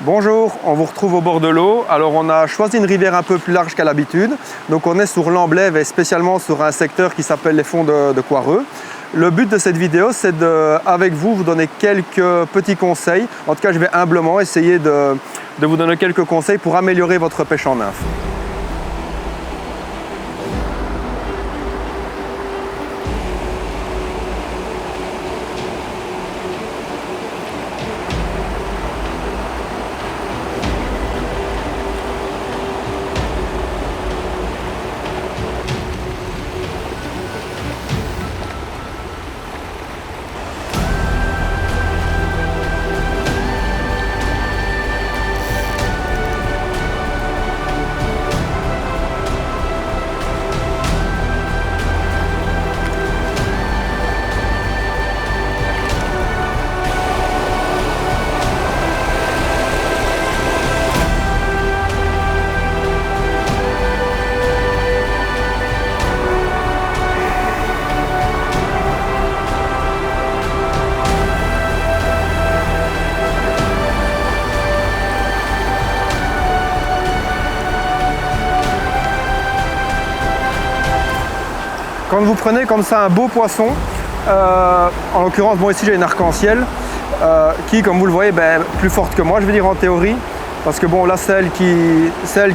Bonjour, on vous retrouve au bord de l'eau. Alors on a choisi une rivière un peu plus large qu'à l'habitude. Donc on est sur l'Amblève et spécialement sur un secteur qui s'appelle les fonds de Coireux. Le but de cette vidéo, c'est avec vous donner quelques petits conseils. En tout cas, je vais humblement essayer de vous donner quelques conseils pour améliorer votre pêche en nymphe. Quand vous prenez comme ça un beau poisson, en l'occurrence, bon ici j'ai une arc-en-ciel qui, comme vous le voyez, plus forte que moi, je vais dire en théorie, parce que bon là celle qui fait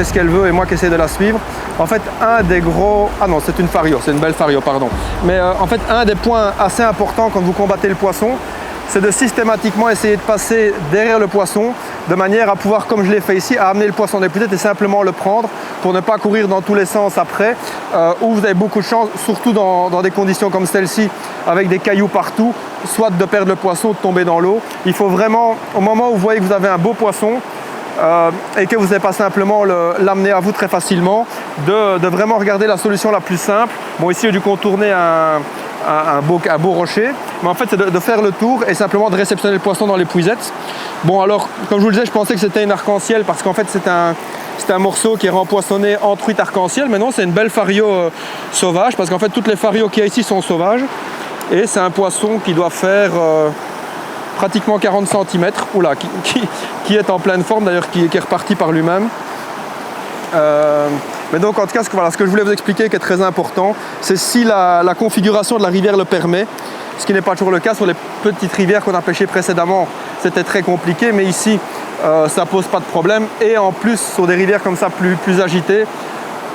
ce qu'elle veut et moi qui essaie de la suivre. En fait, un des gros, ah non, c'est une fario, c'est une belle fario, pardon. Mais en fait, un des points assez importants quand vous combattez le poisson, c'est de systématiquement essayer de passer derrière le poisson de manière à pouvoir, comme je l'ai fait ici, à amener le poisson des plusettes et simplement le prendre pour ne pas courir dans tous les sens après, où vous avez beaucoup de chance, surtout dans des conditions comme celle-ci, avec des cailloux partout, soit de perdre le poisson ou de tomber dans l'eau. Il faut vraiment, au moment où vous voyez que vous avez un beau poisson, et que vous n'avez pas simplement l'amener à vous très facilement, de vraiment regarder la solution la plus simple. Bon, ici j'ai dû contourner un beau rocher, mais en fait c'est de faire le tour et simplement de réceptionner le poisson dans les puisettes. Bon, alors comme je vous le disais, je pensais que c'était une arc-en-ciel parce qu'en fait c'est un morceau qui est rempoissonné en truite arc-en-ciel, mais non, c'est une belle fario sauvage, parce qu'en fait toutes les farios qu'il y a ici sont sauvages, et c'est un poisson qui doit faire pratiquement 40 cm, oula, qui est en pleine forme d'ailleurs, qui est reparti par lui-même. Mais donc en tout cas, ce que je voulais vous expliquer qui est très important, c'est si la configuration de la rivière le permet, ce qui n'est pas toujours le cas sur les petites rivières qu'on a pêchées précédemment, c'était très compliqué, mais ici ça pose pas de problème. Et en plus sur des rivières comme ça plus agitées,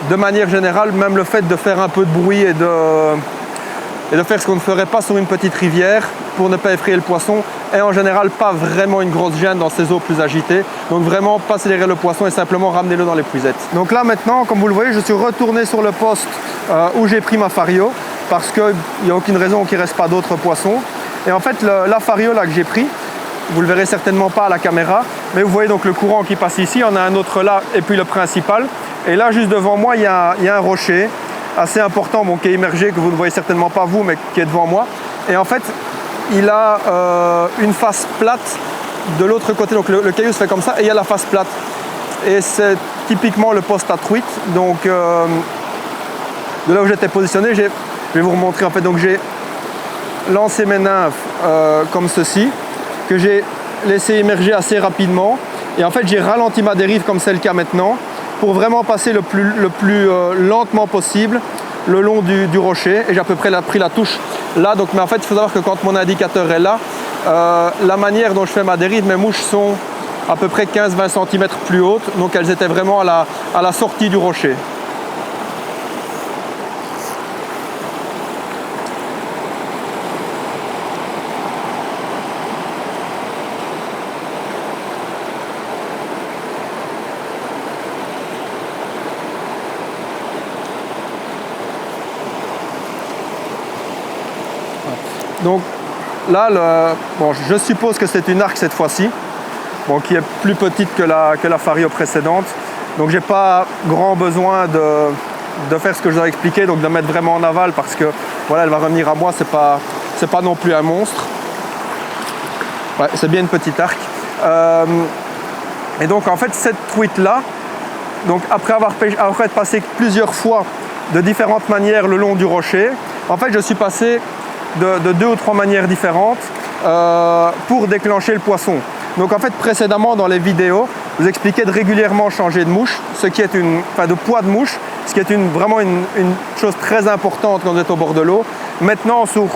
de manière générale, même le fait de faire un peu de bruit et de faire ce qu'on ne ferait pas sur une petite rivière pour ne pas effrayer le poisson est en général pas vraiment une grosse gêne dans ces eaux plus agitées. Donc vraiment passer derrière le poisson et simplement ramener-le dans les puisettes. Donc là maintenant, comme vous le voyez, je suis retourné sur le poste où j'ai pris ma fario, parce qu'il n'y a aucune raison qu'il ne reste pas d'autres poissons. Et en fait la fario là que j'ai pris, vous ne le verrez certainement pas à la caméra, mais vous voyez donc le courant qui passe ici, il y en a un autre là et puis le principal. Et là juste devant moi il y a un rocher assez important, bon, qui est immergé, que vous ne voyez certainement pas vous, mais qui est devant moi. Et en fait, il a une face plate de l'autre côté, donc le caillou se fait comme ça, et il y a la face plate. Et c'est typiquement le poste à truite. Donc, de là où j'étais positionné, je vais vous remontrer en fait. Donc, j'ai lancé mes nymphes comme ceci, que j'ai laissé immerger assez rapidement. Et en fait, j'ai ralenti ma dérive comme c'est le cas maintenant, pour vraiment passer le plus lentement possible le long du rocher. Et j'ai à peu près pris la touche là. Donc, mais en fait, il faut savoir que quand mon indicateur est là, la manière dont je fais ma dérive, mes mouches sont à peu près 15-20 cm plus hautes. Donc elles étaient vraiment à la sortie du rocher. Donc là, bon, je suppose que c'est une arc cette fois-ci, bon, qui est plus petite que la fario précédente. Donc j'ai pas grand besoin de faire ce que je vous ai expliqué, donc de mettre vraiment en aval, parce que voilà, elle va revenir à moi, c'est pas non plus un monstre. Ouais, c'est bien une petite arc. Et donc en fait cette truite là, donc après avoir passé plusieurs fois de différentes manières le long du rocher, en fait je suis passé de 2 ou 3 manières différentes pour déclencher le poisson. Donc en fait, précédemment dans les vidéos, je vous expliquais de régulièrement changer de mouche, ce qui est de poids de mouche, ce qui est vraiment une chose très importante quand vous êtes au bord de l'eau. Maintenant, sur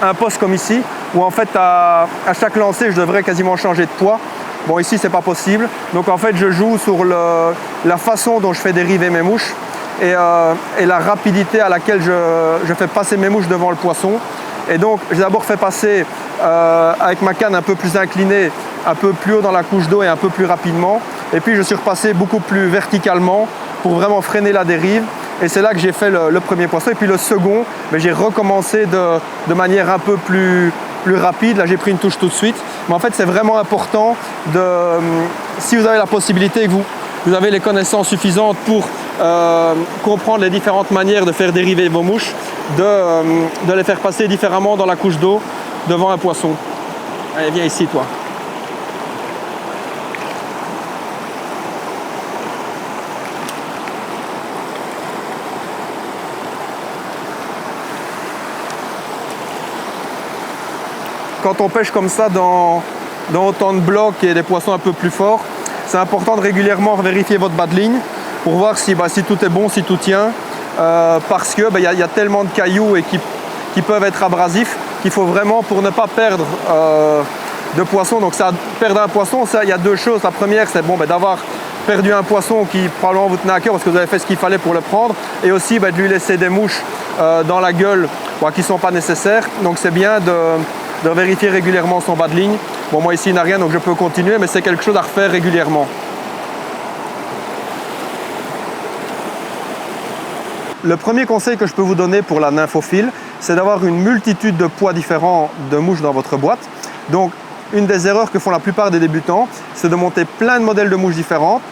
un poste comme ici, où en fait à chaque lancer, je devrais quasiment changer de poids. Bon, ici, c'est pas possible. Donc en fait, je joue sur la façon dont je fais dériver mes mouches et la rapidité à laquelle je fais passer mes mouches devant le poisson. Et donc, j'ai d'abord fait passer avec ma canne un peu plus inclinée, un peu plus haut dans la couche d'eau et un peu plus rapidement. Et puis, je suis repassé beaucoup plus verticalement pour vraiment freiner la dérive. Et c'est là que j'ai fait le premier poisson. Et puis le second, j'ai recommencé de manière un peu plus rapide. Là, j'ai pris une touche tout de suite. Mais en fait, c'est vraiment important si vous avez la possibilité, que vous avez les connaissances suffisantes pour comprendre les différentes manières de faire dériver vos mouches, de les faire passer différemment dans la couche d'eau devant un poisson. Allez, viens ici, toi. Quand on pêche comme ça dans autant de blocs et des poissons un peu plus forts, c'est important de régulièrement vérifier votre bas de ligne pour voir si tout est bon, si tout tient, parce que y a tellement de cailloux et qui peuvent être abrasifs qu'il faut vraiment, pour ne pas perdre de poisson, donc ça, perdre un poisson, il y a deux choses. La première, c'est d'avoir perdu un poisson qui probablement vous tenait à cœur parce que vous avez fait ce qu'il fallait pour le prendre, et aussi de lui laisser des mouches dans la gueule qui ne sont pas nécessaires. Donc c'est bien de vérifier régulièrement son bas de ligne. Bon, moi ici il n'a rien, donc je peux continuer, mais c'est quelque chose à refaire régulièrement. Le premier conseil que je peux vous donner pour la nymphophile, c'est d'avoir une multitude de poids différents de mouches dans votre boîte. Donc une des erreurs que font la plupart des débutants, c'est de monter plein de modèles de mouches différentes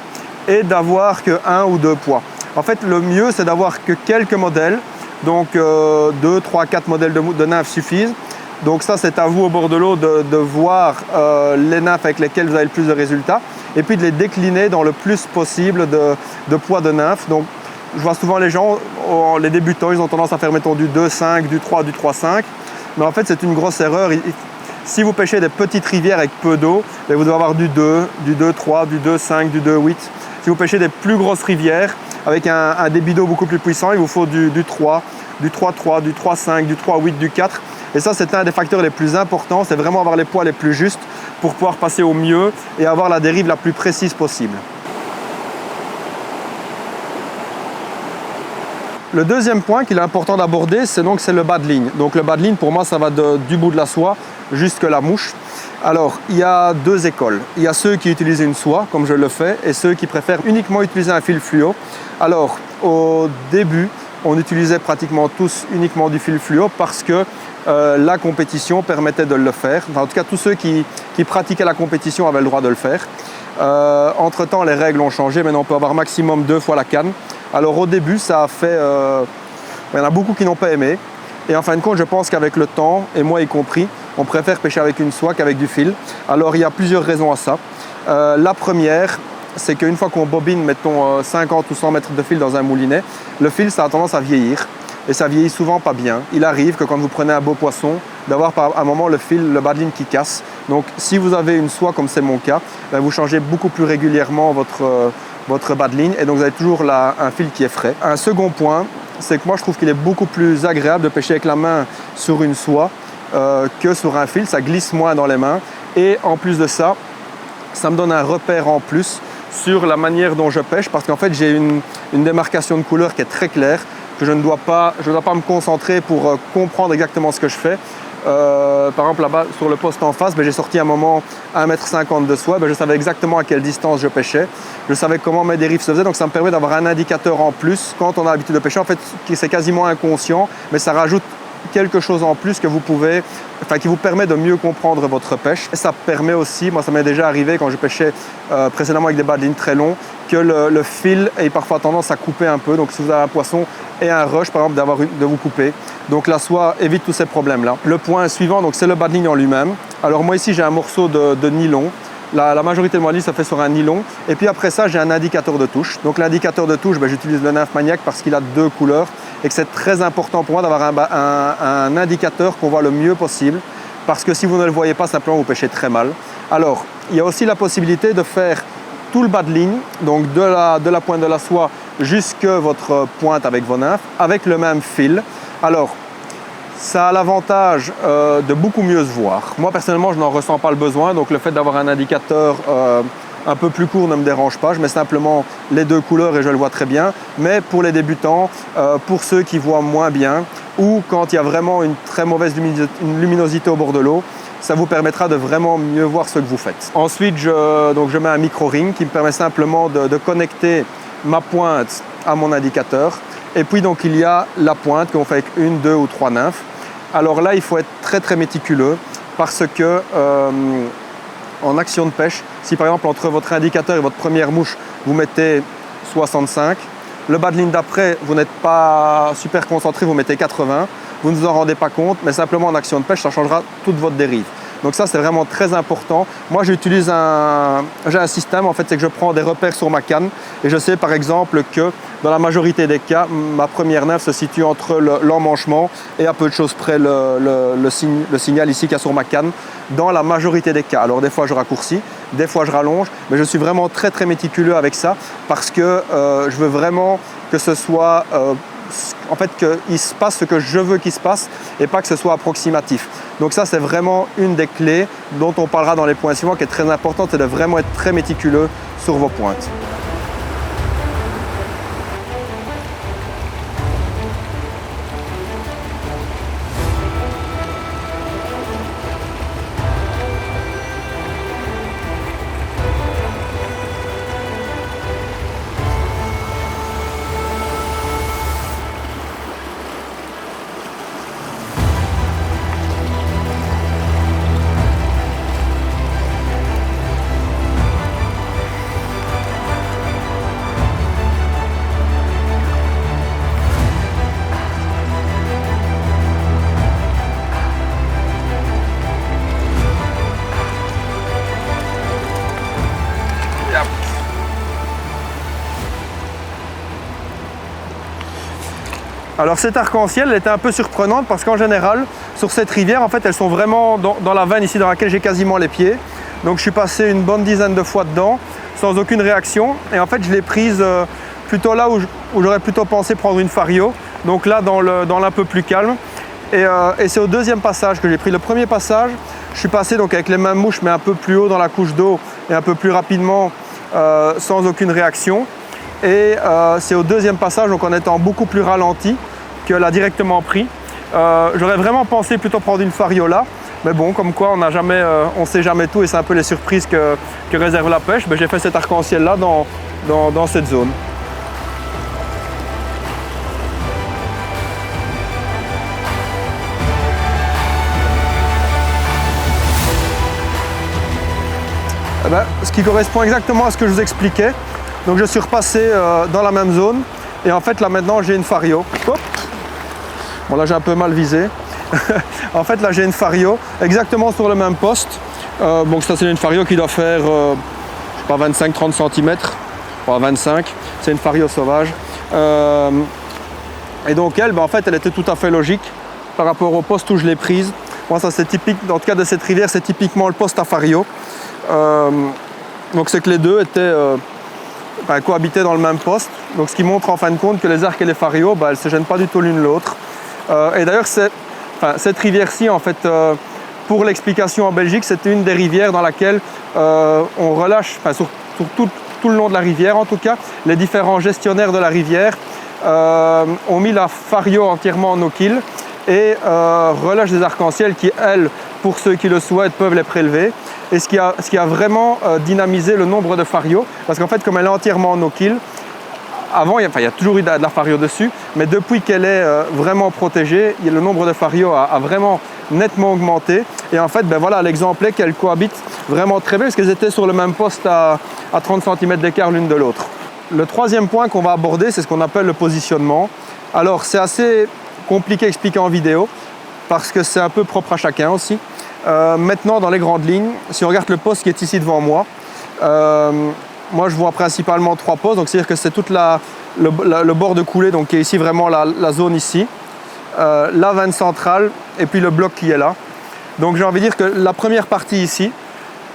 et d'avoir que 1 ou 2 poids. En fait, le mieux, c'est d'avoir que quelques modèles, donc 2, 3, 4 modèles de nymphes suffisent. Donc ça, c'est à vous au bord de l'eau de voir les nymphes avec lesquelles vous avez le plus de résultats et puis de les décliner dans le plus possible de poids de nymphes. Donc je vois souvent les gens, les débutants, ils ont tendance à faire mettons du 2,5, du 3, du 3,5. Mais en fait, c'est une grosse erreur. Si vous pêchez des petites rivières avec peu d'eau, vous devez avoir du 2, du 2,3, du 2,5, du 2,8. Si vous pêchez des plus grosses rivières avec un débit d'eau beaucoup plus puissant, il vous faut du 3, du 3,3, du 3,5, du 3,8, du 4. Et ça, c'est un des facteurs les plus importants, c'est vraiment avoir les poids les plus justes pour pouvoir passer au mieux et avoir la dérive la plus précise possible. Le deuxième point qu'il est important d'aborder, c'est le bas de ligne. Donc le bas de ligne, pour moi, ça va du bout de la soie jusqu'à la mouche. Alors, il y a deux écoles. Il y a ceux qui utilisent une soie, comme je le fais, et ceux qui préfèrent uniquement utiliser un fil fluo. Alors, au début, on utilisait pratiquement tous uniquement du fil fluo parce que la compétition permettait de le faire. Enfin, en tout cas, tous ceux qui pratiquaient la compétition avaient le droit de le faire. Entre-temps, les règles ont changé. Maintenant, on peut avoir maximum 2 fois la canne. Alors, au début, ça a fait... il y en a beaucoup qui n'ont pas aimé. Et en fin de compte, je pense qu'avec le temps, et moi y compris, on préfère pêcher avec une soie qu'avec du fil. Alors, il y a plusieurs raisons à ça. La première, c'est qu'une fois qu'on bobine, mettons 50 ou 100 mètres de fil dans un moulinet, le fil, ça a tendance à vieillir. Et ça vieillit souvent pas bien. Il arrive que quand vous prenez un beau poisson, d'avoir à un moment le bas de ligne qui casse. Donc si vous avez une soie comme c'est mon cas, vous changez beaucoup plus régulièrement votre bas de ligne et donc vous avez toujours un fil qui est frais. Un second point, c'est que moi je trouve qu'il est beaucoup plus agréable de pêcher avec la main sur une soie que sur un fil. Ça glisse moins dans les mains et en plus de ça, ça me donne un repère en plus sur la manière dont je pêche parce qu'en fait j'ai une démarcation de couleur qui est très claire, que je ne dois pas me concentrer pour comprendre exactement ce que je fais. Par exemple là-bas sur le poste en face, j'ai sorti un moment 1,50 m de soie, je savais exactement à quelle distance je pêchais, je savais comment mes dérives se faisaient, donc ça me permet d'avoir un indicateur en plus quand on a l'habitude de pêcher. En fait, c'est quasiment inconscient, mais ça rajoute quelque chose en plus qui vous permet de mieux comprendre votre pêche. Et ça permet aussi, moi ça m'est déjà arrivé quand je pêchais précédemment avec des bas de ligne très longs, que le fil ait parfois tendance à couper un peu. Donc si vous avez un poisson et un rush par exemple, de vous couper. Donc la soie évite tous ces problèmes-là. Le point suivant, c'est le bas de ligne en lui-même. Alors moi ici j'ai un morceau de nylon. La majorité de mon lit ça fait sur un nylon. Et puis après ça j'ai un indicateur de touche. Donc l'indicateur de touche, j'utilise le Nymph Maniac parce qu'il a 2 couleurs et que c'est très important pour moi d'avoir un indicateur qu'on voit le mieux possible. parce que si vous ne le voyez pas, simplement vous pêchez très mal. Alors, il y a aussi la possibilité de faire tout le bas de ligne, donc de la pointe de la soie jusque votre pointe avec vos nymphes, avec le même fil. Alors, ça a l'avantage de beaucoup mieux se voir. Moi, personnellement, je n'en ressens pas le besoin, donc le fait d'avoir un indicateur un peu plus court ne me dérange pas. Je mets simplement les deux couleurs et je le vois très bien. Mais pour les débutants, pour ceux qui voient moins bien, ou quand il y a vraiment une très mauvaise luminosité au bord de l'eau, ça vous permettra de vraiment mieux voir ce que vous faites. Ensuite, je mets un micro-ring qui me permet simplement de connecter ma pointe à mon indicateur. Et puis donc il y a la pointe qu'on fait avec 1, 2 ou 3 nymphes. Alors là, il faut être très très méticuleux parce que en action de pêche, si par exemple entre votre indicateur et votre première mouche, vous mettez 65, le bas de ligne d'après, vous n'êtes pas super concentré, vous mettez 80, vous ne vous en rendez pas compte, mais simplement en action de pêche, ça changera toute votre dérive. Donc ça, c'est vraiment très important. Moi, j'ai un système, en fait, c'est que je prends des repères sur ma canne et je sais par exemple que dans la majorité des cas, ma première nymphe se situe entre l'emmanchement et à peu de choses près le signal ici qu'il y a sur ma canne, dans la majorité des cas. Alors des fois, je raccourcis, des fois, je rallonge, mais je suis vraiment très très méticuleux avec ça parce que je veux vraiment que ce soit en fait qu'il se passe ce que je veux qu'il se passe et pas que ce soit approximatif. Donc ça, c'est vraiment une des clés dont on parlera dans les points suivants qui est très importante, c'est de vraiment être très méticuleux sur vos pointes. Alors cette arc-en-ciel, elle était un peu surprenante parce qu'en général, sur cette rivière, en fait, elles sont vraiment dans la veine ici dans laquelle j'ai quasiment les pieds. Donc je suis passé une bonne dizaine de fois dedans, sans aucune réaction. Et en fait, je l'ai prise plutôt là où j'aurais plutôt pensé prendre une fario. Donc là, dans l'un peu plus calme. Et c'est au deuxième passage que j'ai pris. Le premier passage, je suis passé donc avec les mêmes mouches, mais un peu plus haut dans la couche d'eau et un peu plus rapidement, sans aucune réaction. Et c'est au deuxième passage, donc en étant beaucoup plus ralenti, que l'a directement pris. J'aurais vraiment pensé plutôt prendre une fario là, mais bon, comme quoi on ne sait jamais tout et c'est un peu les surprises que réserve la pêche. J'ai fait cet arc-en-ciel là dans cette zone. Ce qui correspond exactement à ce que je vous expliquais. Donc je suis repassé dans la même zone et en fait là maintenant j'ai une fario. Hop. Bon là j'ai un peu mal visé. En fait là j'ai une fario exactement sur le même poste. Donc ça c'est une fario qui doit faire je sais pas 25-30 cm, pas 25. C'est une fario sauvage. Et donc elle, en fait elle était tout à fait logique par rapport au poste où je l'ai prise. Moi ça c'est typique, dans le cas de cette rivière c'est typiquement le poste à fario. Donc c'est que les deux étaient cohabitaient dans le même poste, donc ce qui montre en fin de compte que les arcs et les farios, elles ne se gênent pas du tout l'une l'autre. Et d'ailleurs, cette rivière-ci, en fait, pour l'explication en Belgique, c'était une des rivières dans laquelle on relâche, sur tout le long de la rivière en tout cas, les différents gestionnaires de la rivière ont mis la fario entièrement en no-kill et relâchent des arcs-en-ciel qui, elles, pour ceux qui le souhaitent, peuvent les prélever. Et ce qui a vraiment dynamisé le nombre de farios, parce qu'en fait, comme elle est entièrement en no-kill, avant, il y a toujours eu de la fario dessus, mais depuis qu'elle est vraiment protégée, le nombre de farios a vraiment nettement augmenté. Et en fait, voilà, l'exemple est qu'elles cohabitent vraiment très bien, parce qu'elles étaient sur le même poste à 30 cm d'écart l'une de l'autre. Le troisième point qu'on va aborder, c'est ce qu'on appelle le positionnement. Alors, c'est assez compliqué à expliquer en vidéo, parce que c'est un peu propre à chacun aussi. Maintenant, dans les grandes lignes, si on regarde le poste qui est ici devant moi, moi je vois principalement 3 postes, donc c'est-à-dire que c'est tout le bord de coulée, donc qui est ici vraiment la zone ici, la veine centrale et puis le bloc qui est là. Donc j'ai envie de dire que la première partie ici,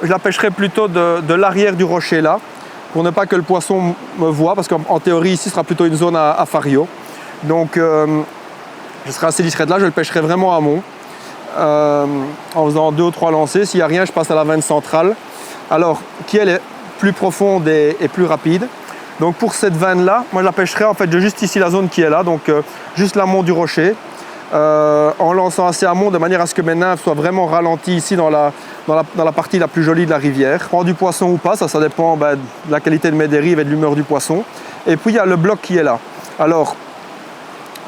je la pêcherai plutôt de l'arrière du rocher là, pour ne pas que le poisson me voie, parce qu'en théorie ici ce sera plutôt une zone à fario. Donc je serai assez discret là, je le pêcherai vraiment amont, en faisant 2 ou 3 lancers. S'il n'y a rien, je passe à la veine centrale, alors qui elle est plus profonde et plus rapide. Donc pour cette veine là, moi je la pêcherai en fait de juste ici la zone qui est là, donc juste l'amont du rocher, en lançant assez amont de manière à ce que mes nymphes soient vraiment ralenties ici dans la partie la plus jolie de la rivière. Prends du poisson ou pas, ça dépend de la qualité de mes dérives et de l'humeur du poisson. Et puis il y a le bloc qui est là. Alors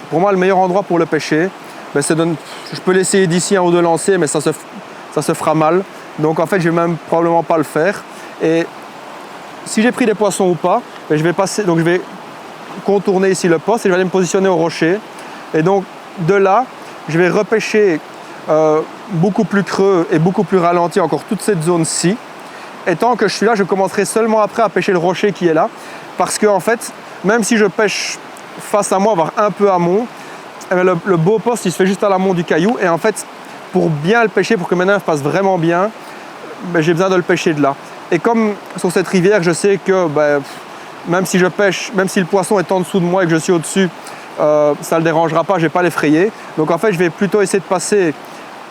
pour moi le meilleur endroit pour le pêcher, c'est je peux l'essayer d'ici 1 ou 2 lancers, mais ça se fera mal. Donc en fait je vais même probablement pas le faire. Et si j'ai pris des poissons ou pas, je vais contourner ici le poste et je vais aller me positionner au rocher. Et donc de là, je vais repêcher beaucoup plus creux et beaucoup plus ralenti encore toute cette zone-ci. Et tant que je suis là, je commencerai seulement après à pêcher le rocher qui est là. Parce que en fait, même si je pêche face à moi, voire un peu amont, le beau poste il se fait juste à l'amont du caillou. Et en fait, pour bien le pêcher, pour que mes nymphes passent vraiment bien, j'ai besoin de le pêcher de là. Et comme sur cette rivière, je sais que même si je pêche, même si le poisson est en dessous de moi et que je suis au-dessus, ça ne le dérangera pas, je ne vais pas l'effrayer. Donc en fait, je vais plutôt essayer de passer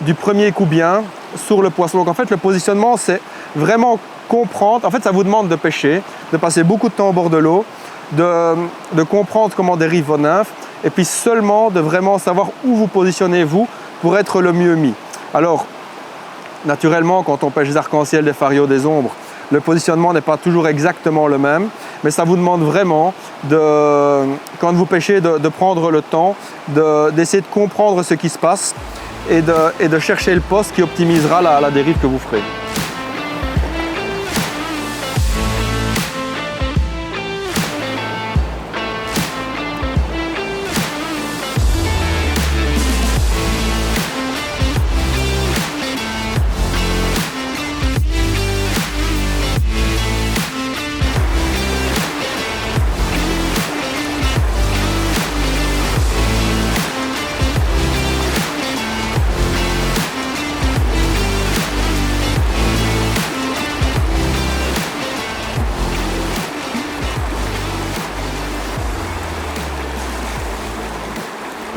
du premier coup bien sur le poisson. Donc en fait, le positionnement, c'est vraiment comprendre. En fait, ça vous demande de pêcher, de passer beaucoup de temps au bord de l'eau, de comprendre comment dérivent vos nymphes, et puis seulement de vraiment savoir où vous positionnez-vous pour être le mieux mis. Alors, naturellement, quand on pêche des arcs-en-ciel, des farios, des ombres, le positionnement n'est pas toujours exactement le même, mais ça vous demande vraiment, quand vous pêchez, de prendre le temps, d'essayer de comprendre ce qui se passe et de chercher le poste qui optimisera la dérive que vous ferez.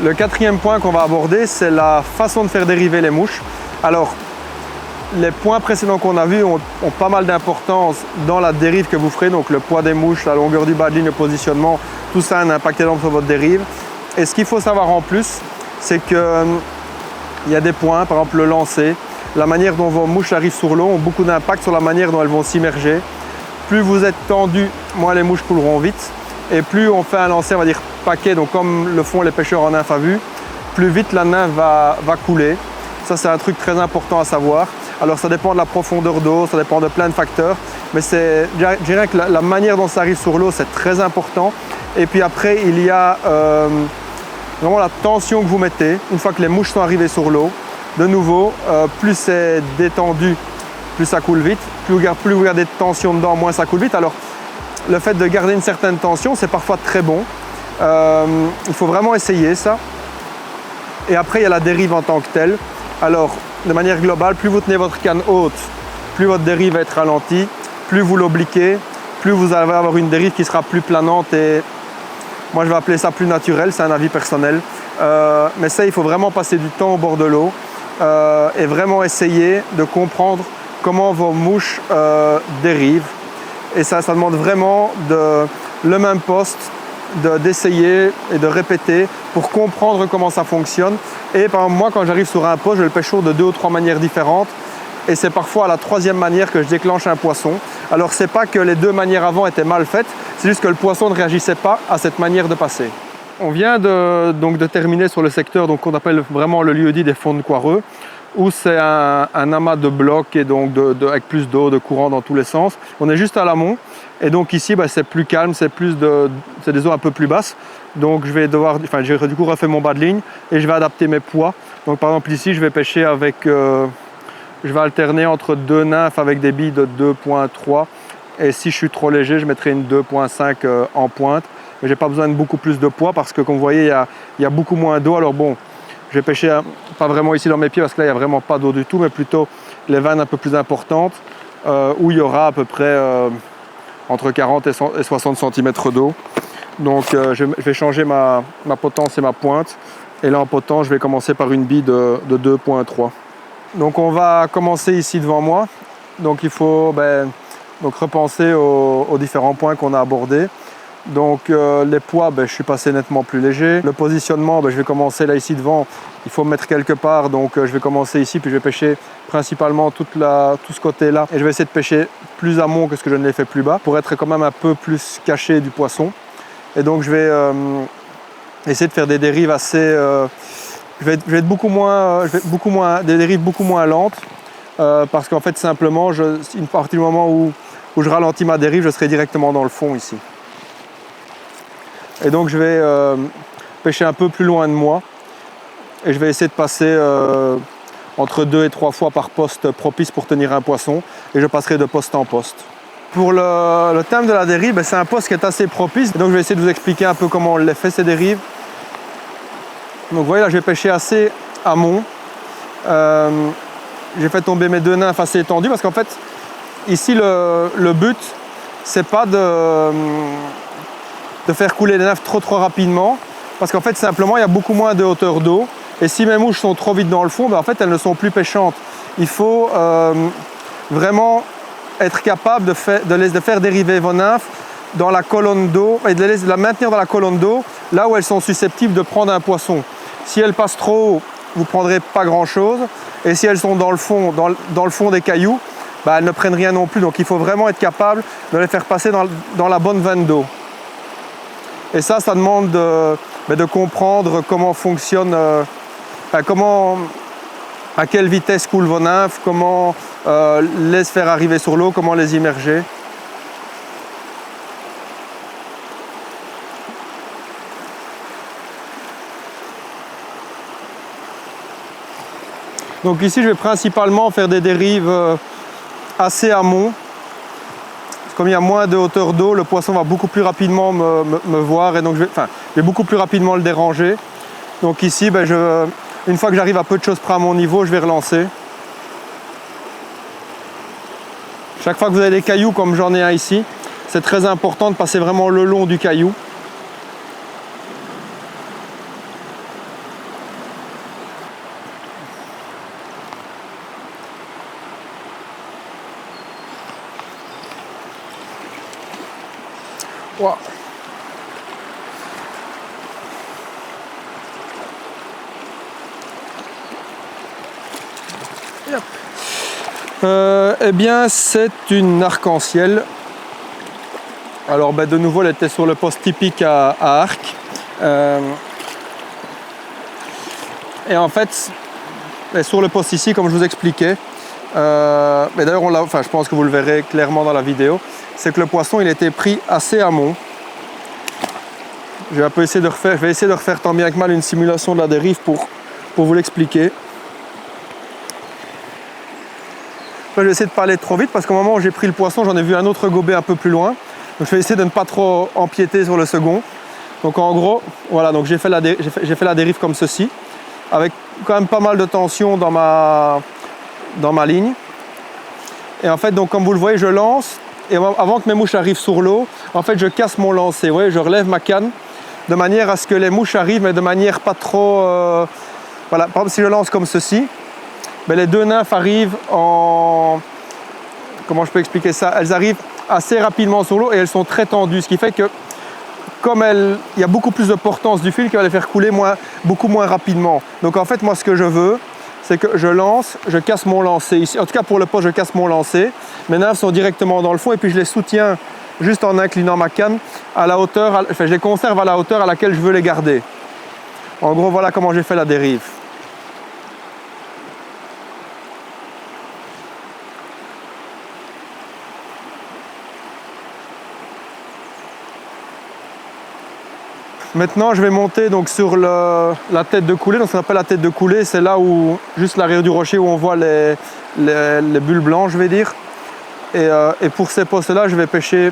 Le 4e point qu'on va aborder, c'est la façon de faire dériver les mouches. Alors, les points précédents qu'on a vus ont pas mal d'importance dans la dérive que vous ferez. Donc le poids des mouches, la longueur du bas de ligne, le positionnement, tout ça a un impact énorme sur votre dérive. Et ce qu'il faut savoir en plus, c'est qu'il y a des points, par exemple le lancer, la manière dont vos mouches arrivent sur l'eau ont beaucoup d'impact sur la manière dont elles vont s'immerger. Plus vous êtes tendu, moins les mouches couleront vite. Et plus on fait un lancer, on va dire paquet, donc comme le font les pêcheurs en nymphe à vue, plus vite la nymphe va couler. Ça, c'est un truc très important à savoir. Alors, ça dépend de la profondeur d'eau, ça dépend de plein de facteurs. Mais je dirais que la manière dont ça arrive sur l'eau, c'est très important. Et puis après, il y a vraiment la tension que vous mettez. Une fois que les mouches sont arrivées sur l'eau, de nouveau, plus c'est détendu, plus ça coule vite. Plus vous gardez de tension dedans, moins ça coule vite. Alors, le fait de garder une certaine tension, c'est parfois très bon. Il faut vraiment essayer ça. Et après, il y a la dérive en tant que telle. Alors, de manière globale, plus vous tenez votre canne haute, plus votre dérive va être ralentie. Plus vous l'obliquez, plus vous allez avoir une dérive qui sera plus planante et moi je vais appeler ça plus naturel, c'est un avis personnel. Mais ça, il faut vraiment passer du temps au bord de l'eau et vraiment essayer de comprendre comment vos mouches dérivent. Et ça demande vraiment le même poste, d'essayer et de répéter pour comprendre comment ça fonctionne. Et par exemple, moi, quand j'arrive sur un poste, je le pêche de 2 ou 3 manières différentes. Et c'est parfois à la 3e manière que je déclenche un poisson. Alors, c'est pas que les 2 manières avant étaient mal faites, c'est juste que le poisson ne réagissait pas à cette manière de passer. On vient donc de terminer sur le secteur qu'on appelle vraiment le lieu-dit des fonds de Coireux, où c'est un amas de blocs et donc avec plus d'eau, de courant dans tous les sens. On est juste à l'amont. Et donc ici, c'est plus calme, c'est des eaux un peu plus basses. Donc j'ai du coup refait mon bas de ligne et je vais adapter mes poids. Donc par exemple ici, je vais pêcher avec, je vais alterner entre 2 nymphes avec des billes de 2.3. Et si je suis trop léger, je mettrai une 2.5 en pointe. Mais j'ai pas besoin de beaucoup plus de poids parce que comme vous voyez, il y a beaucoup moins d'eau. Alors bon, Je vais pêcher pas vraiment ici dans mes pieds parce que là il n'y a vraiment pas d'eau du tout, mais plutôt les vannes un peu plus importantes où il y aura à peu près entre 40 et 60 cm d'eau. Donc je vais changer ma potence et ma pointe. Et là en potence, je vais commencer par une bille de 2.3. Donc on va commencer ici devant moi. Donc il faut donc repenser aux différents points qu'on a abordés. Donc les poids, je suis passé nettement plus léger. Le positionnement, je vais commencer là ici devant. Il faut me mettre quelque part, donc je vais commencer ici, puis je vais pêcher principalement tout ce côté-là. Et je vais essayer de pêcher plus amont que ce que je ne l'ai fait plus bas, pour être quand même un peu plus caché du poisson. Et donc je vais essayer de faire des dérives assez... je vais être des dérives beaucoup moins lentes, parce qu'en fait simplement, une partie du moment où je ralentis ma dérive, je serai directement dans le fond ici. Et donc je vais pêcher un peu plus loin de moi et je vais essayer de passer entre 2 et 3 fois par poste propice pour tenir un poisson, et je passerai de poste en poste. Pour le thème de la dérive, c'est un poste qui est assez propice, donc je vais essayer de vous expliquer un peu comment on les fait ces dérives. Donc vous voyez là, je vais pêcher assez amont. J'ai fait tomber mes 2 nymphes assez étendues parce qu'en fait ici le but c'est pas de faire couler les nymphes trop rapidement, parce qu'en fait simplement il y a beaucoup moins de hauteur d'eau, et si mes mouches sont trop vite dans le fond, en fait elles ne sont plus pêchantes. Il faut vraiment être capable de faire dériver vos nymphes dans la colonne d'eau et de la maintenir dans la colonne d'eau là où elles sont susceptibles de prendre un poisson. Si elles passent trop haut, vous ne prendrez pas grand chose, et si elles sont dans le fond, dans le fond des cailloux, elles ne prennent rien non plus. Donc il faut vraiment être capable de les faire passer dans la bonne veine d'eau. Et ça demande de comprendre comment fonctionne, à quelle vitesse coulent vos nymphes, comment les faire arriver sur l'eau, comment les immerger. Donc ici, je vais principalement faire des dérives assez amont. Comme il y a moins de hauteur d'eau, le poisson va beaucoup plus rapidement me voir, et donc je vais beaucoup plus rapidement le déranger. Donc ici, une fois que j'arrive à peu de choses près à mon niveau, je vais relancer. Chaque fois que vous avez des cailloux comme j'en ai un ici, c'est très important de passer vraiment le long du caillou. Wow. Eh bien, c'est une arc-en-ciel. Alors, de nouveau, elle était sur le poste typique à arc. Et en fait, sur le poste ici, comme je vous expliquais, mais d'ailleurs, je pense que vous le verrez clairement dans la vidéo, c'est que le poisson, il était pris assez amont. Je vais essayer de refaire tant bien que mal une simulation de la dérive pour vous l'expliquer. Là, je vais essayer de ne pas aller trop vite parce qu'au moment où j'ai pris le poisson, j'en ai vu un autre gober un peu plus loin. Donc je vais essayer de ne pas trop empiéter sur le second. Donc en gros, voilà, donc j'ai fait la dérive comme ceci, avec quand même pas mal de tension dans ma ligne. Et en fait, donc comme vous le voyez, je lance, et avant que mes mouches arrivent sur l'eau, en fait je casse mon lancer. Vous voyez, je relève ma canne de manière à ce que les mouches arrivent, mais de manière pas trop... Voilà, par exemple si je lance comme ceci, les 2 nymphes arrivent en... Comment je peux expliquer ça? Elles arrivent assez rapidement sur l'eau et elles sont très tendues, ce qui fait que comme il y a beaucoup plus de portance du fil qui va les faire couler beaucoup moins rapidement. Donc en fait, moi ce que je veux, c'est que je lance, je casse mon lancer ici. En tout cas pour le poste, je casse mon lancer. Mes nymphes sont directement dans le fond et puis je les soutiens juste en inclinant ma canne à la hauteur, je les conserve à la hauteur à laquelle je veux les garder. En gros, voilà comment j'ai fait la dérive. Maintenant, je vais monter donc sur la tête de coulée. Donc, ça s'appelle la tête de coulée. C'est là où, juste l'arrière du rocher, où on voit les bulles blanches, je vais dire. Et pour ces postes-là, je vais pêcher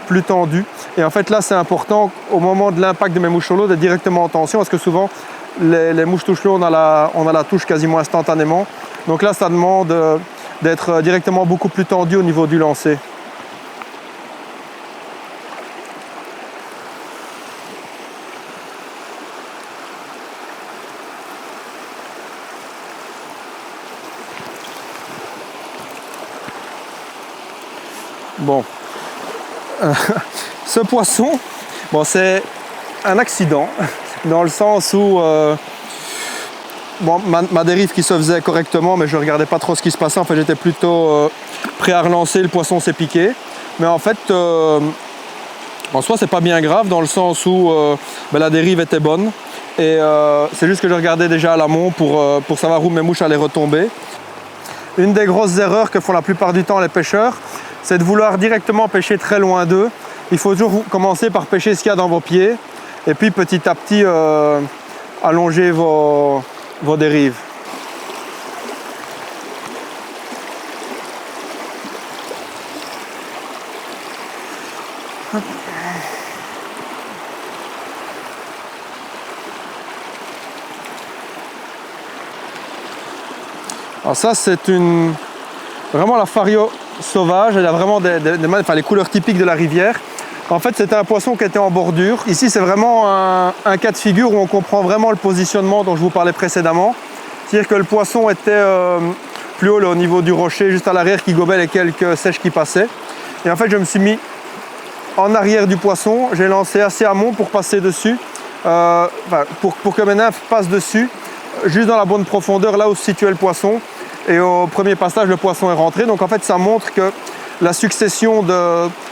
plus tendu. Et en fait, là, c'est important, au moment de l'impact de mes mouches sur l'eau, d'être directement en tension, parce que souvent, les mouches touche-l'eau, on a la touche quasiment instantanément. Donc là, ça demande d'être directement beaucoup plus tendu au niveau du lancer. Bon, ce poisson, bon, c'est un accident dans le sens où bon, ma dérive qui se faisait correctement, mais je ne regardais pas trop ce qui se passait. En fait, j'étais plutôt prêt à relancer, le poisson s'est piqué. Mais en fait, en soi, c'est pas bien grave dans le sens où la dérive était bonne. Et c'est juste que je regardais déjà à l'amont pour savoir où mes mouches allaient retomber. Une des grosses erreurs que font la plupart du temps les pêcheurs, c'est de vouloir directement pêcher très loin d'eux. Il faut toujours commencer par pêcher ce qu'il y a dans vos pieds et puis petit à petit allonger vos dérives. Alors ça, c'est vraiment la fario sauvage. Elle a vraiment les couleurs typiques de la rivière. En fait, c'était un poisson qui était en bordure. Ici, c'est vraiment un cas de figure où on comprend vraiment le positionnement dont je vous parlais précédemment. C'est-à-dire que le poisson était plus haut là, au niveau du rocher, juste à l'arrière, qui gobait les quelques sèches qui passaient. Et en fait, je me suis mis en arrière du poisson. J'ai lancé assez amont pour passer dessus, pour que mes nymphes passent dessus, juste dans la bonne profondeur, là où se situait le poisson. Et au premier passage, le poisson est rentré. Donc en fait, ça montre que la succession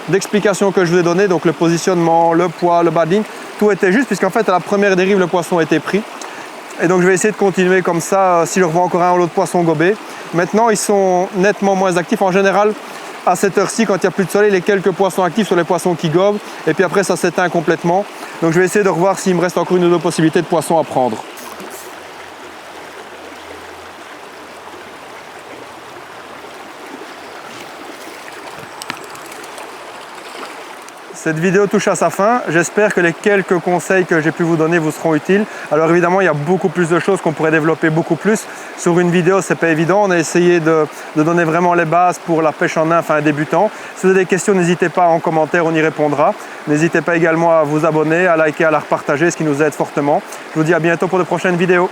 d'explications que je vous ai données, donc le positionnement, le poids, le badding, tout était juste, puisqu'en fait, à la première dérive, le poisson a été pris. Et donc, je vais essayer de continuer comme ça, si je revois encore un ou l'autre poisson gobé. Maintenant, ils sont nettement moins actifs. En général, à cette heure-ci, quand il n'y a plus de soleil, les quelques poissons actifs sont les poissons qui gobent. Et puis après, ça s'éteint complètement. Donc, je vais essayer de revoir s'il me reste encore une ou deux possibilités de poissons à prendre. Cette vidéo touche à sa fin. J'espère que les quelques conseils que j'ai pu vous donner vous seront utiles. Alors évidemment, il y a beaucoup plus de choses qu'on pourrait développer beaucoup plus. Sur une vidéo, c'est pas évident. On a essayé de donner vraiment les bases pour la pêche en nymphe à un débutant. Si vous avez des questions, n'hésitez pas en commentaire, on y répondra. N'hésitez pas également à vous abonner, à liker, à la repartager, ce qui nous aide fortement. Je vous dis à bientôt pour de prochaines vidéos.